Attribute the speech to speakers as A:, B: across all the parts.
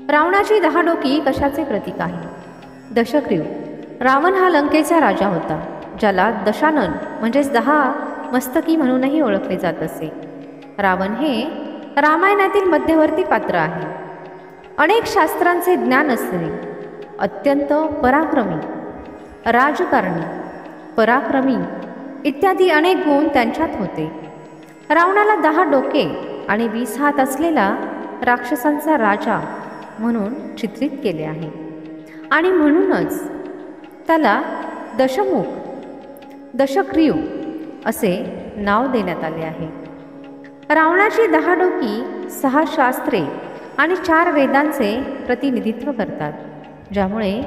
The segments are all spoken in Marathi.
A: रावणाची 10 डोकी कशाचे प्रतीक आहे? दशग्रीव. रावण हा लंकेचा राजा होता, ज्याला दशानन म्हणजेच 10 मस्तकी म्हणूनही ओळखले जात असे. रावण हे रामायणातील मध्यवर्ती पात्र आहे. अनेक शास्त्रांचे ज्ञान असणे, अत्यंत पराक्रमी, राजकारणी, पराक्रमी इत्यादी अनेक गुण त्यांच्यात होते. रावणाला 10 डोके आणि 20 हात असलेला राक्षसांचा राजा म्हणून चित्रित केले आहे आणि म्हणूनच त्याला दशमुख, दशग्रीव असे नाव देण्यात आले आहे. रावणाची 10 डोकी 6 शास्त्रे आणि 4 वेदांचे प्रतिनिधित्व करतात, ज्यामुळे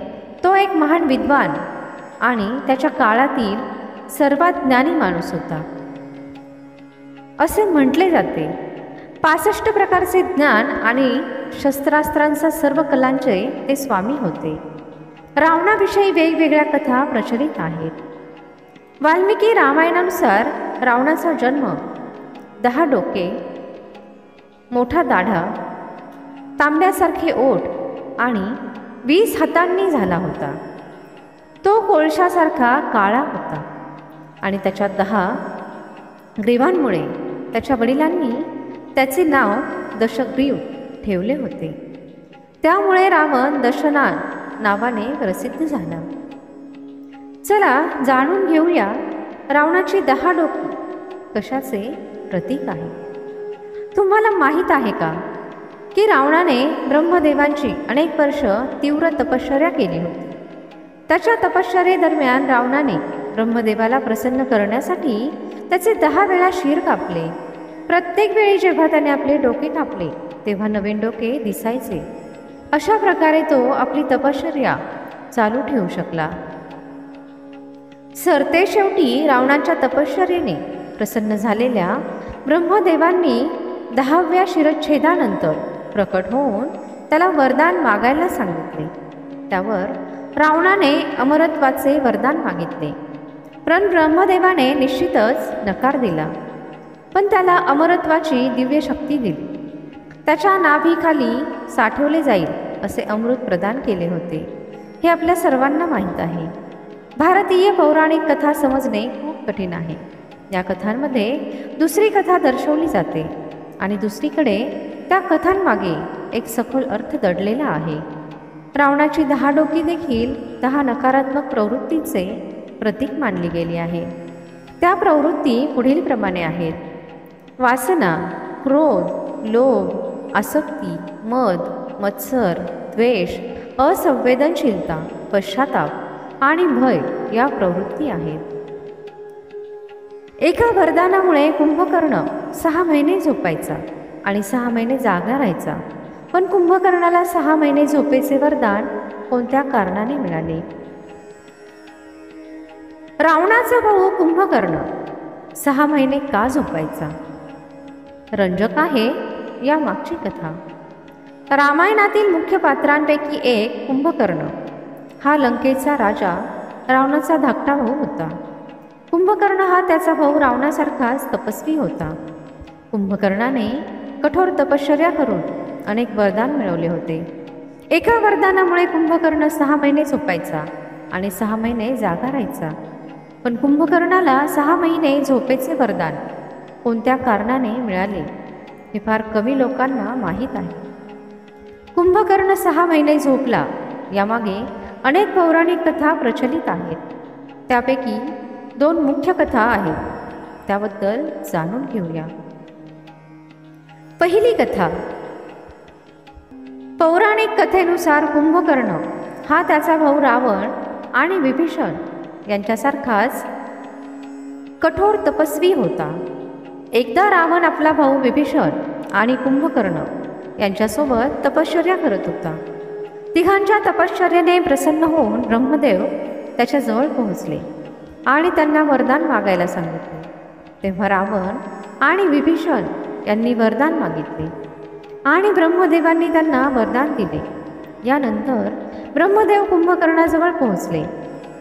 A: तो एक महान विद्वान आणि त्याच्या काळातील सर्वात ज्ञानी माणूस होता असे म्हटले जाते. 65 प्रकारचे ज्ञान आणि शस्त्रास्त्रांचा सर्व कलांचे ते स्वामी होते. रावणाविषयी वेगवेगळ्या कथा प्रचलित आहेत. वाल्मिकी रामायणानुसार रावणाचा जन्म 10 डोके, मोठा दाढा, तांब्यासारखे ओठ आणि 20 हातांनी झाला होता. तो कोळशासारखा काळा होता आणि त्याच्या 10 ग्रीवांमुळे त्याच्या वडिलांनी त्याचे नाव दशग्रीव ठेवले होते. त्यामुळे रावण दशनान नावाने प्रसिद्ध झाला. चला जाणून घेऊया रावणाची 10 डोकी कशाचे प्रतीक आहे. तुम्हाला माहीत आहे का की रावणाने ब्रह्मदेवांची अनेक वर्ष तीव्र तपश्चर्या केली होती. त्याच्या तपश्चर्येदरम्यान रावणाने ब्रह्मदेवाला प्रसन्न करण्यासाठी त्याचे 10 वेळा शिर कापले. प्रत्येक वेळी जेव्हा त्याने आपले डोके कापले तेव्हा नवीन डोके दिसायचे. अशा प्रकारे तो आपली तपश्चर्या चालू ठेवू शकला. सरते शेवटी रावणाच्या तपश्चर्येने प्रसन्न झालेल्या ब्रह्मदेवांनी 10व्या शिरच्छेदानंतर प्रकट होऊन त्याला वरदान मागायला सांगितले. त्यावर रावणाने अमरत्वाचे वरदान मागितले, पण ब्रह्मदेवाने निश्चितच नकार दिला. पण त्याला अमरत्वाची दिव्य शक्ती दिली. त्याच्या नाभीखाली साठवले जाईल असे अमृत प्रदान केले होते. हे आपल्या सर्वांना माहीत आहे. भारतीय पौराणिक कथा समजणे खूप कठीण आहे. या कथांमध्ये दुसरी कथा दर्शवली जाते आणि दुसरीकडे त्या कथांमागे एक सखोल अर्थ दडलेला आहे. रावणाची 10 डोकी देखील 10 नकारात्मक प्रवृत्तींचे प्रतीक मानली गेली आहे. त्या प्रवृत्ती पुढील प्रमाणे आहेत: वासना, क्रोध, लोभ, आसक्ती, मद, मत्सर, द्वेष, असंवेदनशीलता, पश्चाताप आणि भय या प्रवृत्ती आहेत. एका वरदानामुळे कुंभकर्ण 6 महिने झोपायचा आणि 6 महिने जागा राहायचा. पण कुंभकर्णाला 6 महिने झोपेचे वरदान कोणत्या कारणाने मिळाले? रावणाचा भाऊ कुंभकर्ण 6 महिने का झोपायचा? रंजक आहे या मागची कथा. रामायणातील मुख्य पात्रांपैकी एक कुंभकर्ण हा लंकेचा राजा रावणाचा धाकटा भाऊ होता. कुंभकर्ण हा त्याचा भाऊ रावणासारखाच तपस्वी होता. कुंभकर्णाने कठोर तपश्चर्या करून अनेक वरदान मिळवले होते. एका वरदानामुळे कुंभकर्ण 6 महिने झोपायचा आणि 6 महिने जागा राहायचा. पण कुंभकर्णाला 6 महिने झोपेचे वरदान कोणत्या कारणाने मिळाले हे फार कमी लोकांना माहीत आहे. कुंभकर्ण 6 महिने झोपला यामागे अनेक पौराणिक कथा प्रचलित आहेत. त्यापैकी 2 मुख्य कथा आहेत. त्याबद्दल जाणून घेऊया. पहिली कथा. पौराणिक कथेनुसार कुंभकर्ण हा त्याचा भाऊ रावण आणि विभीषण यांच्यासारखाच कठोर तपस्वी होता. एकदा रावण आपला भाऊ विभीषण आणि कुंभकर्ण यांच्यासोबत तपश्चर्या करत होता. तिघांच्या तपश्चर्येने प्रसन्न होऊन ब्रह्मदेव त्याच्याजवळ पोहोचले आणि त्यांना वरदान मागायला सांगितले. तेव्हा रावण आणि विभीषण यांनी वरदान मागितले आणि ब्रह्मदेवांनी त्यांना वरदान दिले. यानंतर ब्रह्मदेव कुंभकर्णाजवळ पोहोचले,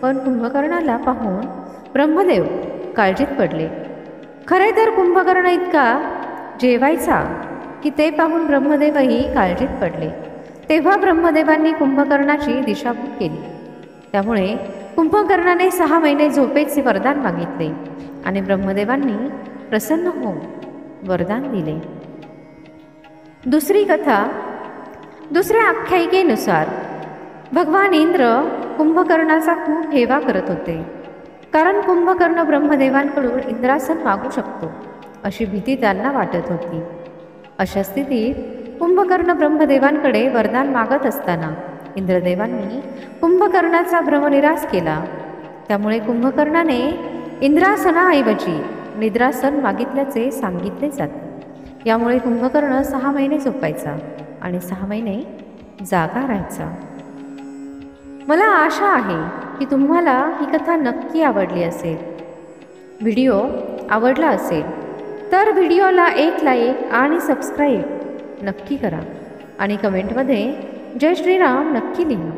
A: पण कुंभकर्णाला पाहून ब्रह्मदेव काळजीत पडले. खरे तर कुंभकर्ण इतका जेवायचा की ते पाहून ब्रह्मदेवही काळजीत पडले. तेव्हा ब्रह्मदेवांनी कुंभकर्णाची दिशाभूल केली. त्यामुळे कुंभकर्णाने 6 महिने झोपेचे वरदान मागितले आणि ब्रह्मदेवांनी प्रसन्न होऊन वरदान दिले. दुसरी कथा. दुसऱ्या आख्यायिकेनुसार भगवान इंद्र कुंभकर्णाचा खूप हेवा करत होते, कारण कुंभकर्ण ब्रह्मदेवांकडून इंद्रासन मागू शकतो अशी भीती त्यांना वाटत होती. अशा स्थितीत कुंभकर्ण ब्रह्मदेवांकडे वरदान मागत असताना इंद्रदेवांनी कुंभकर्णाचा भ्रमनिरास केला. त्यामुळे कुंभकर्णाने इंद्रासनाऐवजी निद्रासन मागितल्याचे सांगितले जाते. यामुळे कुंभकर्ण 6 महिने झोपायचा आणि 6 महिने जागा राहायचा. मला आशा आहे की तुम्हाला ही कथा नक्की आवडली असेल. व्हिडिओ आवडला असेल तर व्हिडिओला एक लाईक आणि सबस्क्राईब नक्की करा आणि कमेंटमध्ये जय श्रीराम नक्की लिहा.